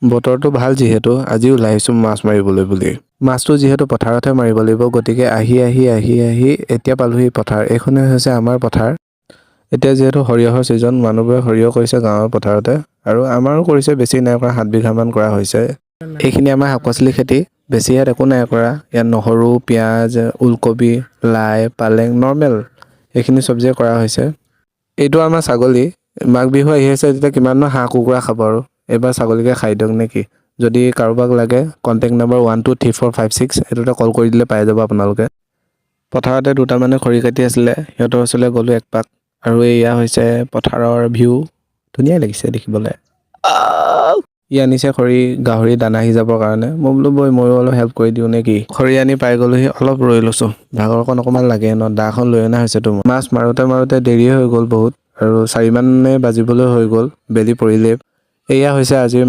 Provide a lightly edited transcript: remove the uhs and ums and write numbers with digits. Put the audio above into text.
বতৰটো ভাল যিহেতু আজি ওলাই আহিছোঁ মাছ মাৰিবলৈ বুলি। মাছটো যিহেতু পথাৰতহে মাৰিব লাগিব, গতিকে আহি এতিয়া পালোহি পথাৰ। এইখনে হৈছে আমাৰ পথাৰ। এতিয়া যিহেতু সৰিয়হৰ ছিজন, মানুহবোৰে সৰিয়হ কৰিছে গাঁৱৰ পথাৰতে, আৰু আমাৰো কৰিছে, বেছি নাই কৰা, 7 বিঘামান কৰা হৈছে। এইখিনি আমাৰ শাক-পাচলি খেতি, বেছি ইয়াত একো নাই কৰা। ইয়াত নহৰু, পিঁয়াজ, ওলকবি, লাই, পালেং, নৰ্মেল এইখিনি চব্জিয়ে কৰা হৈছে। এইটো আমাৰ ছাগলী। মাঘ বিহু আহি আছে, তেতিয়া কিমাননো হাঁহ কুকুৰা খাব আৰু। এইবাৰ ছাগলীকে খাই দিয়ক নেকি। যদি কাৰোবাক লাগে কণ্টেক্ট নম্বৰ 123456, এইটোতে কল কৰি দিলে পাই যাব আপোনালোকে। পথাৰতে দুটামানে খৰি কাটি আছিলে, সিহঁতৰ ওচৰলৈ গ'লোঁ এক পাক। আৰু এয়া হৈছে পথাৰৰ ভিউ, ধুনীয়া লাগিছে দেখিবলৈ। ই আনিছে খৰি, গাহৰি দানা সিজাবৰ কাৰণে। মই বোলো বৈ ময়ো অলপ হেল্প কৰি দিওঁ নেকি। খৰি আনি পাই গ'লোহি, অলপ ৰৈ লৈছোঁ। ভাগৰকণ অকণমান লাগে ন, দাখন লৈ অনা হৈছেতো। মাছ মাৰোতে দেৰিয়ে হৈ গ'ল বহুত, আৰু 4 মানে বাজিবলৈ হৈ গ'ল, বেলি পৰিলে। এয়া হৈছে আজিৰ